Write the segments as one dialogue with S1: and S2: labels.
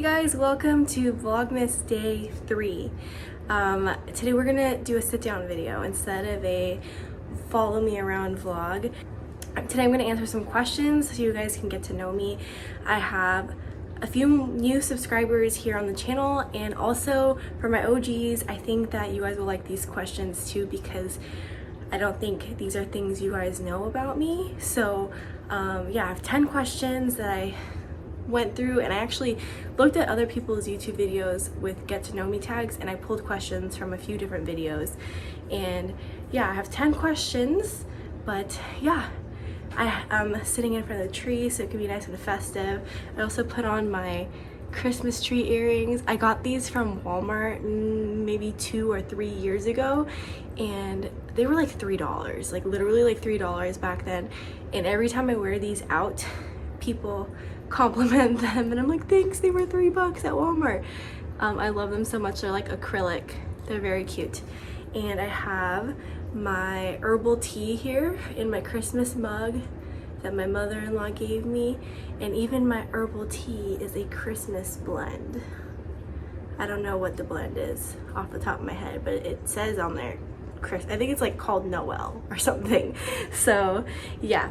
S1: Hey guys, welcome to Vlogmas Day 3. Today we're gonna do a sit-down video instead of a follow me around vlog. Today I'm gonna answer some questions so you guys can get to know me. I have a few new subscribers here on the channel, and also for my OGs, I think that you guys will like these questions too because I don't think these are things you guys know about me. So yeah, I have 10 questions that I went through, and I actually looked at other people's YouTube videos with get to know me tags, and I pulled questions from a few different videos. And yeah, I have 10 questions, but yeah, I'm sitting in front of the tree so it can be nice and festive. I also put on my Christmas tree earrings. I got these from Walmart maybe 2 or 3 years ago, and they were like $3, like literally like $3 back then. And every time I wear these out, people compliment them, and I'm like, thanks, they were $3 at Walmart. I love them so much. They're like acrylic. They're very cute. And I have my herbal tea here in my Christmas mug that my mother-in-law gave me, and even my herbal tea is a Christmas blend. I don't know what the blend is off the top of my head, but it says on there I think it's like called Noel or something. So yeah,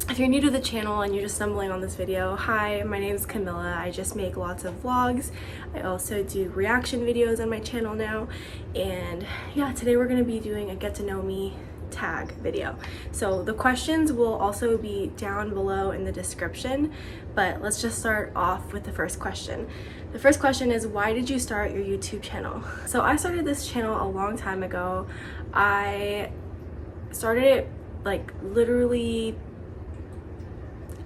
S1: if you're new to the channel and you're just stumbling on this video, hi, my name is Camilla. I just make lots of vlogs. I also do reaction videos on my channel now. And yeah, today we're gonna be doing a get to know me tag video. So the questions will also be down below in the description, but let's just start off with the first question. The first question is, why did you start your YouTube channel? So I started this channel a long time ago. I started it like literally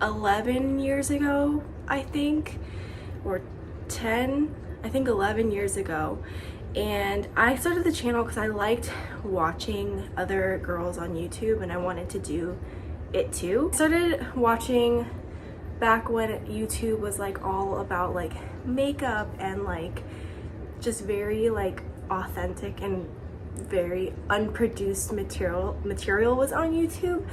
S1: 11 years ago, I think, or 10, I think 11 years ago. And I started the channel because I liked watching other girls on YouTube and I wanted to do it too. I started watching back when YouTube was like all about like makeup and like just very like authentic and very unproduced material was on YouTube.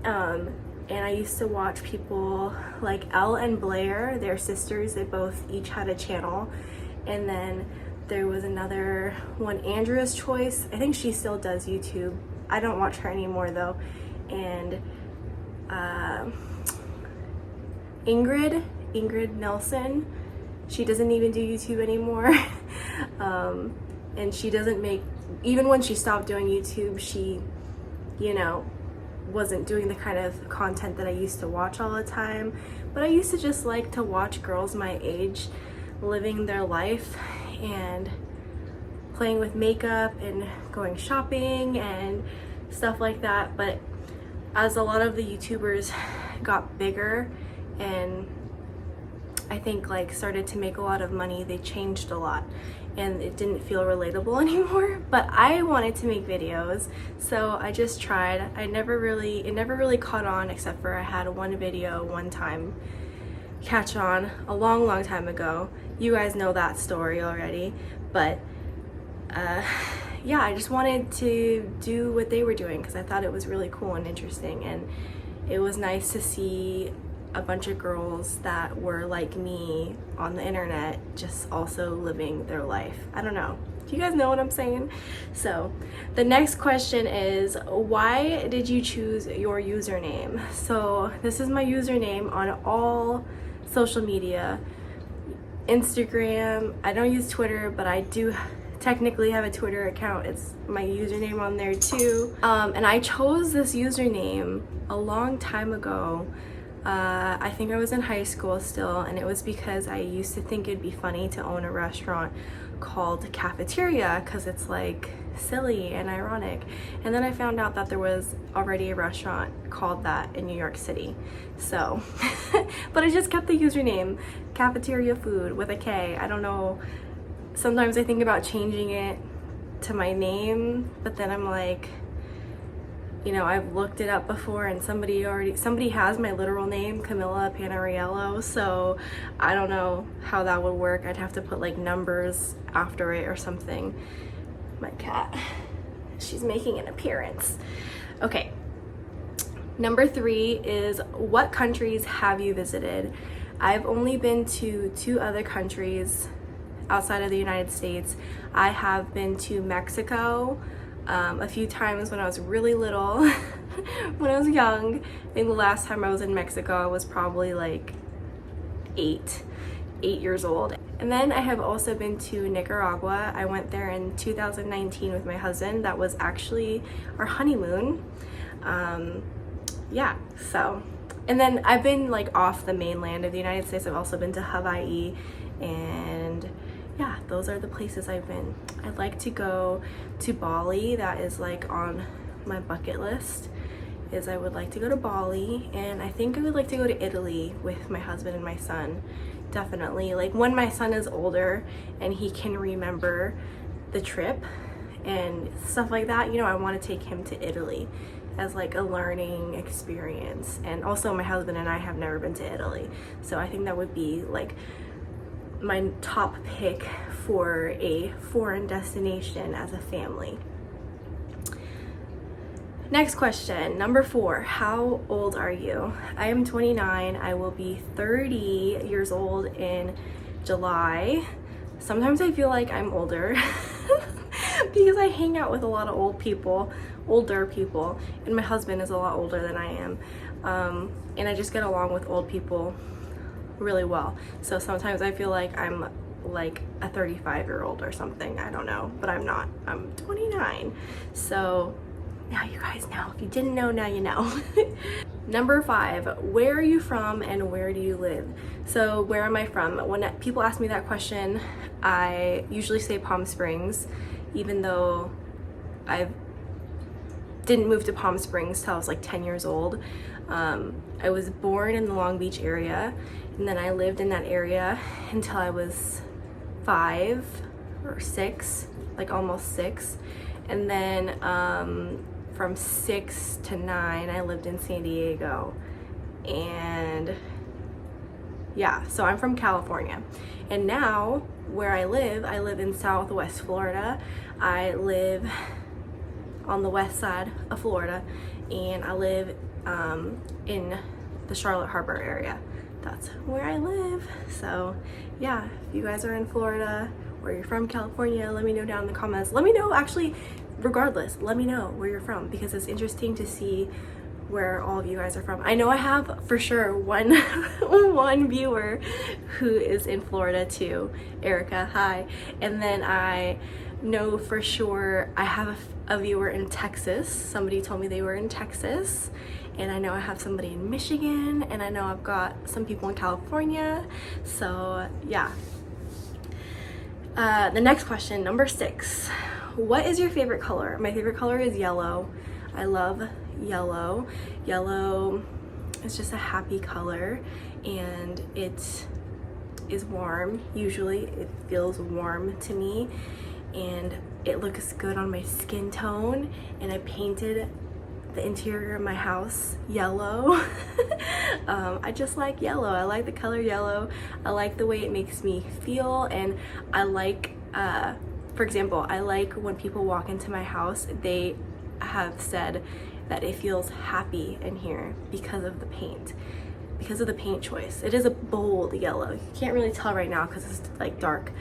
S1: And I used to watch people like Elle and Blair, they're sisters, they both each had a channel. And then there was another one, Andrea's Choice. I think she still does YouTube. I don't watch her anymore though. And Ingrid Nelson, she doesn't even do YouTube anymore. And she doesn't make, even when she stopped doing YouTube, she, you know, wasn't doing the kind of content that I used to watch all the time. But I used to just like to watch girls my age living their life and playing with makeup and going shopping and stuff like that. But as a lot of the YouTubers got bigger and I think like started to make a lot of money, they changed a lot and it didn't feel relatable anymore. But I wanted to make videos, so I just tried. It never really caught on, except for I had one video one time catch on a long time ago. You guys know that story already. But yeah, I just wanted to do what they were doing because I thought it was really cool and interesting, and it was nice to see a bunch of girls that were like me on the internet just also living their life. I don't know. Do you guys know what I'm saying? So the next question is, why did you choose your username? So this is my username on all social media. Instagram, I don't use Twitter, but I do technically have a Twitter account. It's my username on there too. And I chose this username a long time ago. I think I was in high school still, and it was because I used to think it'd be funny to own a restaurant called Cafeteria because it's like silly and ironic. And then I found out that there was already a restaurant called that in New York City. So, but I just kept the username Kafeteriafood with a K. I don't know. Sometimes I think about changing it to my name, but then I'm like, you know, I've looked it up before and somebody has my literal name, Camilla Panariello, so I don't know how that would work. I'd have to put like numbers after it or something. My cat, she's making an appearance. Okay, number 3 is, what countries have you visited? I've only been to 2 other countries outside of the United States. I have been to Mexico a few times when I was really little, when I was young. I think the last time I was in Mexico, I was probably like 8 years old. And then I have also been to Nicaragua. I went there in 2019 with my husband. That was actually our honeymoon. Yeah, so. And then I've been like off the mainland of the United States. I've also been to Hawaii, and yeah, those are the places I've been. I'd like to go to Bali. That is like on my bucket list, is I would like to go to Bali, and I think I would like to go to Italy with my husband and my son. Definitely, like when my son is older and he can remember the trip and stuff like that, you know, I want to take him to Italy as like a learning experience. And also my husband and I have never been to Italy, so I think that would be like my top pick for a foreign destination as a family. Next question, number 4, how old are you? I am 29. I will be 30 years old in July. Sometimes I feel like I'm older because I hang out with a lot of older people, and my husband is a lot older than I am. And I just get along with old people really well. So sometimes I feel like I'm like a 35-year-old or something. I don't know, but I'm not. I'm 29. So now you guys know. If you didn't know, now you know. Number 5, where are you from and where do you live? So where am I from? When people ask me that question, I usually say Palm Springs, even though I didn't move to Palm Springs till I was like 10 years old. I was born in the Long Beach area, and then I lived in that area until I was 5 or 6, like almost 6. And then from 6 to 9, I lived in San Diego. And yeah, so I'm from California. And now where I live in Southwest Florida. I live on the west side of Florida, and I live in the Charlotte Harbor area. That's where I live. So yeah, if you guys are in Florida or you're from California, let me know down in the comments. Let me know, actually, regardless, let me know where you're from, because it's interesting to see where all of you guys are from. I know I have for sure one viewer who is in Florida too, Erica, hi. And then I know for sure I have a viewer in Texas. Somebody told me they were in Texas. And I know I have somebody in Michigan, and I know I've got some people in California. So yeah. The next question, number 6. What is your favorite color? My favorite color is yellow. I love yellow. Yellow is just a happy color, and it is warm. Usually it feels warm to me, and it looks good on my skin tone. And I painted the interior of my house yellow. I just like yellow. I like the color yellow. I like the way it makes me feel, and I like, for example, I like when people walk into my house, they have said that it feels happy in here because of the paint choice. It is a bold yellow. You can't really tell right now because it's like dark,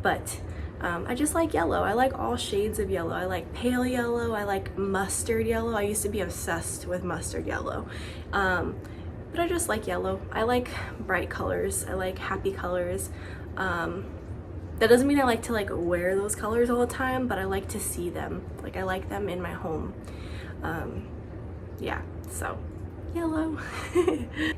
S1: but I just like yellow. I like all shades of yellow. I like pale yellow. I like mustard yellow. I used to be obsessed with mustard yellow. But I just like yellow. I like bright colors. I like happy colors. That doesn't mean I like to like wear those colors all the time, but I like to see them. Like I like them in my home. Yeah, so yellow.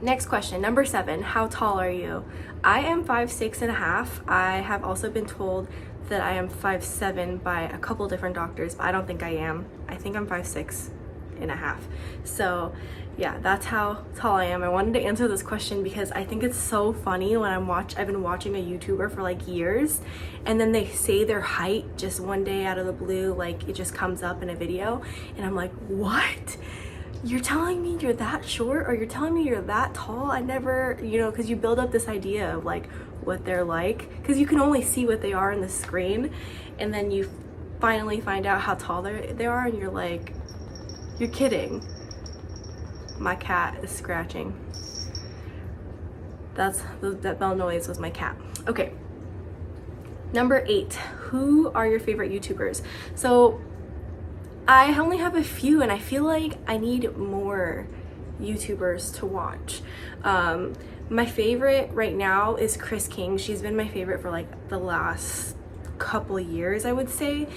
S1: Next question, number 7, how tall are you? I am 5'6.5". I have also been told that I am 5'7" by a couple different doctors, but I don't think I am. I think I'm 5'6.5". So yeah, that's how tall I am. I wanted to answer this question because I think it's so funny when I've been watching a YouTuber for like years, and then they say their height just one day out of the blue, like it just comes up in a video, and I'm like, what? You're telling me you're that short, or you're telling me you're that tall? I never, because you build up this idea of like what they're like, because you can only see what they are on the screen, and then you finally find out how tall they are, and you're like, you're kidding. My cat is scratching. that bell noise was my cat. Okay. Number 8, who are your favorite YouTubers? So I only have a few and I feel like I need more YouTubers to watch. My favorite right now is Chris King. She's been my favorite for like the last couple years, I would say.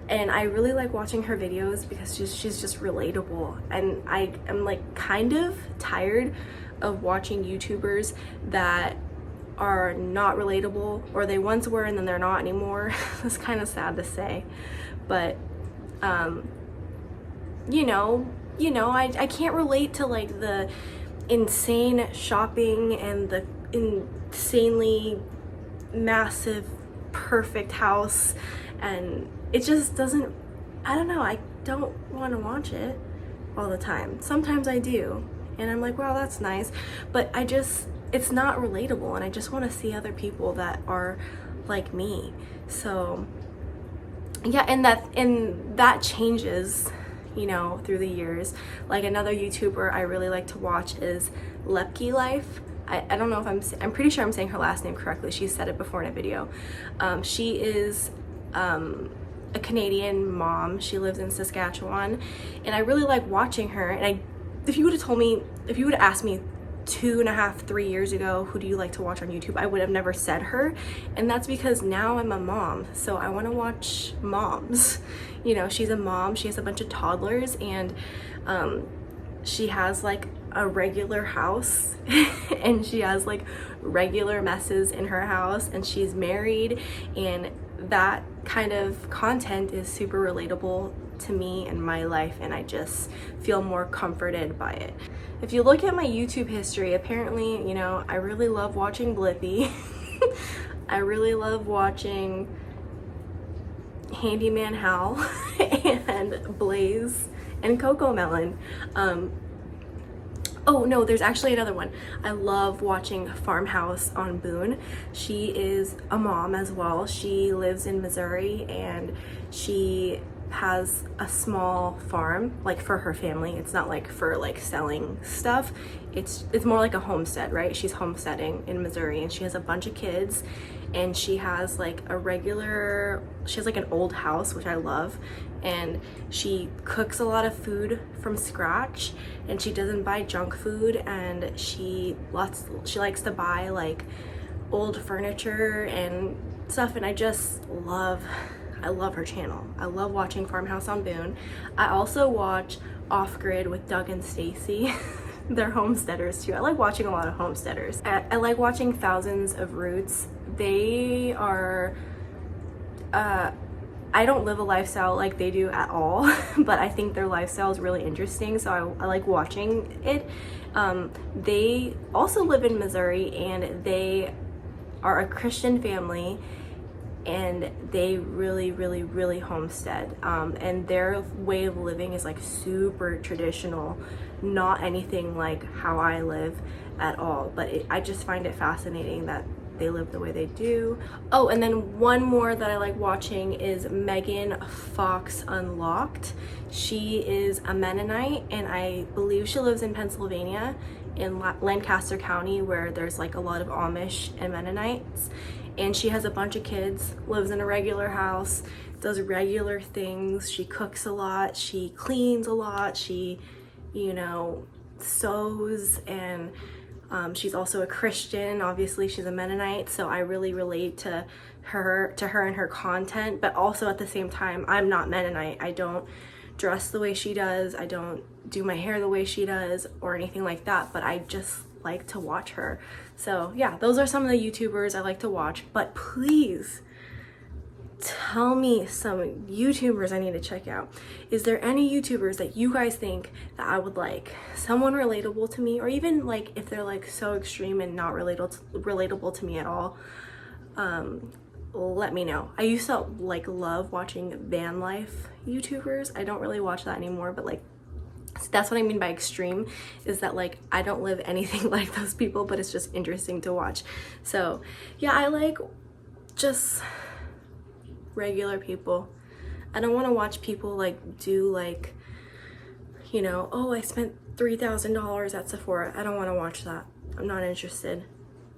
S1: And I really like watching her videos because she's just relatable. And I am like kind of tired of watching YouTubers that are not relatable, or they once were and then they're not anymore. It's kind of sad to say, but I can't relate to like the insane shopping and the insanely massive perfect house, and it just doesn't, I don't know, I don't want to watch it all the time. Sometimes I do and I'm like, wow, that's nice, but it's not relatable, and I just want to see other people that are like me. So yeah, and that changes, through the years. Like another YouTuber I really like to watch is Lepke Life. I don't know if I'm pretty sure I'm saying her last name correctly. She said it before in a video. She is a Canadian mom. She lives in Saskatchewan, and I really like watching her. And if you would have asked me 2.5, 3 years ago, who do you like to watch on YouTube, I would have never said her. And that's because now I'm a mom, so I want to watch moms. She's a mom, she has a bunch of toddlers, and she has like a regular house and she has like regular messes in her house, and she's married, and that kind of content is super relatable to me and my life, and I just feel more comforted by it. If you look at my YouTube history, apparently, I really love watching Blippi. I really love watching Handyman Hal and Blaze and Coco Melon. Oh no, there's actually another one. I love watching Farmhouse on Boone. She is a mom as well. She lives in Missouri, and she has a small farm, like for her family. It's not like for like selling stuff. It's more like a homestead, right? She's homesteading in Missouri, and she has a bunch of kids, and she has like an old house, which I love, and she cooks a lot of food from scratch, and she doesn't buy junk food, and she likes to buy like old furniture and stuff, and I love her channel. I love watching Farmhouse on Boone. I also watch Off Grid with Doug and Stacy. They're homesteaders too. I like watching a lot of homesteaders. I like watching Thousands of Roots. They are, I don't live a lifestyle like they do at all, but I think their lifestyle is really interesting, so I like watching it. They also live in Missouri, and they are a Christian family, and they really homestead, and their way of living is like super traditional, not anything like how I live at all, but I just find it fascinating that they live the way they do. Oh, and then one more that I like watching is Megan Fox Unlocked. She is a Mennonite, and I believe she lives in Pennsylvania, in Lancaster County, where there's like a lot of Amish and Mennonites. And she has a bunch of kids, lives in a regular house, does regular things. She cooks a lot, she cleans a lot, she, sews, and she's also a Christian. Obviously, she's a Mennonite, so I really relate to her and her content. But also at the same time, I'm not Mennonite. I don't dress the way she does. I don't do my hair the way she does or anything like that. But I just like to watch her. So yeah, those are some of the YouTubers I like to watch. But please tell me some YouTubers I need to check out. Is there any YouTubers that you guys think that I would like? Someone relatable to me, or even like if they're like so extreme and not relatable to me at all, let me know. I used to like love watching van life YouTubers. I don't really watch that anymore, but like that's what I mean by extreme, is that like I don't live anything like those people, but it's just interesting to watch. So yeah, I like just regular people. I don't want to watch people like do like, oh, I spent $3,000 at Sephora. I don't want to watch that. I'm not interested.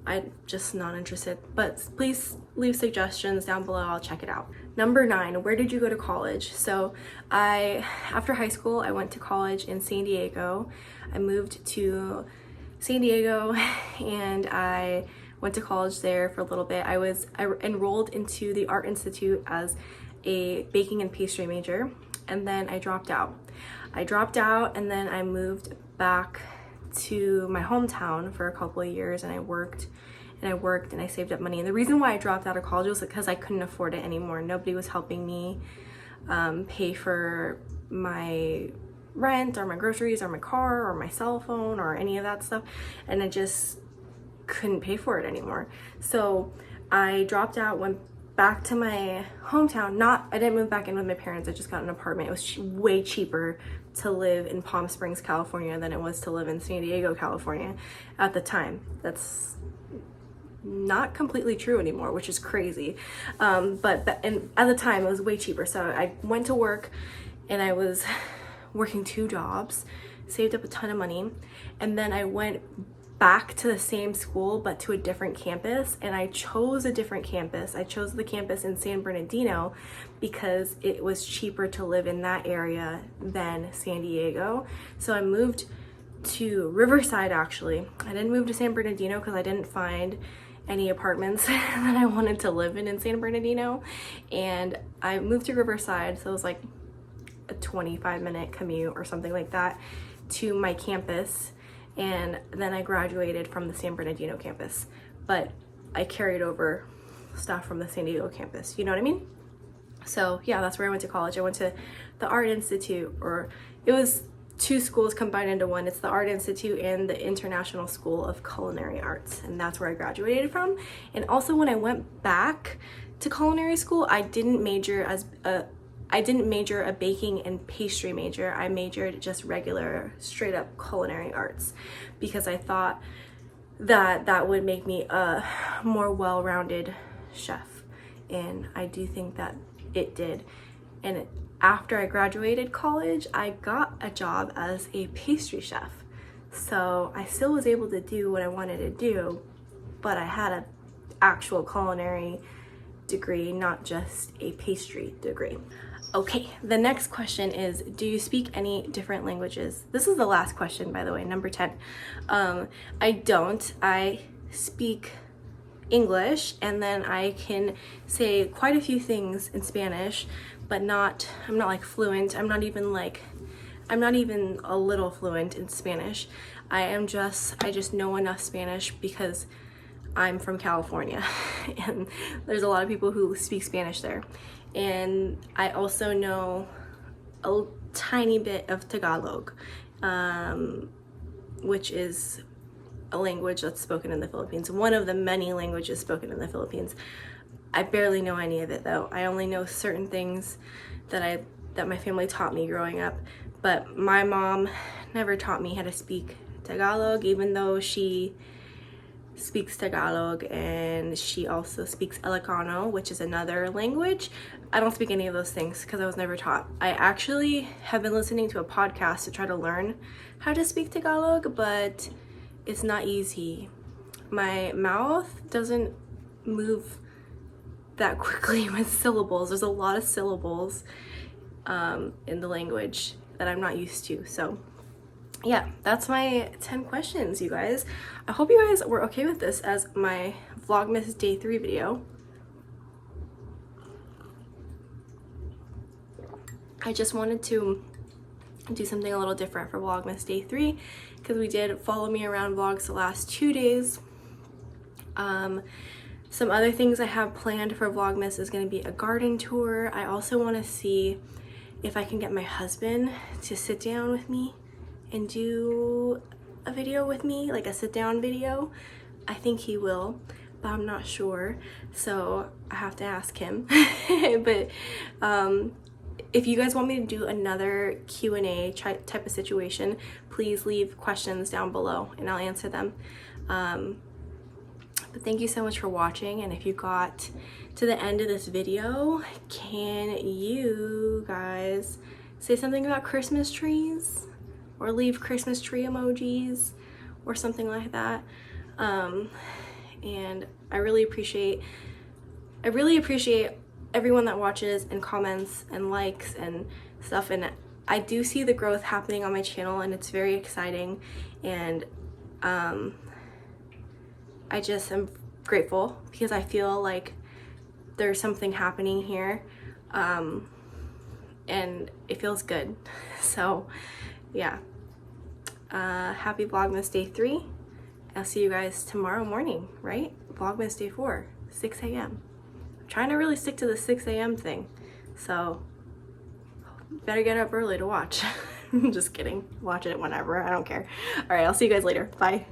S1: I'm just not interested. But please leave suggestions down below. I'll check it out. Number 9, where did you go to college? So after high school, I went to college in San Diego. I moved to San Diego and I went to college there for a little bit. I enrolled into the Art Institute as a baking and pastry major, and then I dropped out. And then I moved back to my hometown for a couple of years, and I worked and I saved up money. And the reason why I dropped out of college was because I couldn't afford it anymore. Nobody was helping me pay for my rent or my groceries or my car or my cell phone or any of that stuff, and I just couldn't pay for it anymore. So I dropped out, went back to my hometown. I didn't move back in with my parents. I just got an apartment. It was way cheaper to live in Palm Springs, California than it was to live in San Diego, California at the time. That's not completely true anymore, which is crazy. But at the time it was way cheaper. So I went to work and I was working 2 jobs, saved up a ton of money, and then I went back to the same school but to a different campus, and I chose a different campus. I chose the campus in San Bernardino because it was cheaper to live in that area than San Diego. So I moved to Riverside. Actually, I didn't move to San Bernardino because I didn't find any apartments that I wanted to live in San Bernardino, and I moved to Riverside, so it was like a 25-minute commute or something like that to my campus. And then I graduated from the San Bernardino campus, but I carried over stuff from the San Diego campus, you know what I mean? So yeah, that's where I went to college. I went to the Art Institute, or it was 2 schools combined into one. It's the Art Institute and the International School of Culinary Arts, and that's where I graduated from. And also when I went back to culinary school, I didn't major a baking and pastry major. I majored just regular, straight up culinary arts because I thought that that would make me a more well-rounded chef. And I do think that it did. And after I graduated college, I got a job as a pastry chef. So I still was able to do what I wanted to do, but I had an actual culinary degree, not just a pastry degree. Okay, the next question is, do you speak any different languages? This is the last question, by the way, number 10. I don't. I speak English, and then I can say quite a few things in Spanish, but I'm not like fluent. I'm not even a little fluent in Spanish. I just know enough Spanish because I'm from California and there's a lot of people who speak Spanish there. And I also know a tiny bit of Tagalog, which is a language that's spoken in the Philippines. One of the many languages spoken in the Philippines. I barely know any of it though. I only know certain things that my family taught me growing up. But my mom never taught me how to speak Tagalog, even though she speaks Tagalog and she also speaks Ilocano, which is another language. I don't speak any of those things because I was never taught. I actually have been listening to a podcast to try to learn how to speak Tagalog, but it's not easy. My mouth doesn't move that quickly with syllables. There's a lot of syllables in the language that I'm not used to. So yeah, that's my 10 questions, you guys. I hope you guys were okay with this as my Vlogmas Day 3 video. I just wanted to do something a little different for Vlogmas Day 3 because we did follow me around vlogs the last 2 days. Some other things I have planned for Vlogmas is going to be a garden tour. I also want to see if I can get my husband to sit down with me and do a video with me, like a sit down video. I think he will, but I'm not sure, so I have to ask him. But if you guys want me to do another Q&A type of situation, please leave questions down below and I'll answer them. But thank you so much for watching, and if you got to the end of this video, can you guys say something about Christmas trees? Or leave Christmas tree emojis or something like that. and I really appreciate everyone that watches and comments and likes and stuff, and I do see the growth happening on my channel, and it's very exciting, and I just am grateful because I feel like there's something happening here, and it feels good. So yeah, happy Vlogmas day 3. I'll see you guys tomorrow morning, right? Vlogmas day 4, 6 a.m. I'm trying to really stick to the 6 a.m. thing, so better get up early to watch. Just kidding, watch it whenever, I don't care. All right, I'll see you guys later. Bye.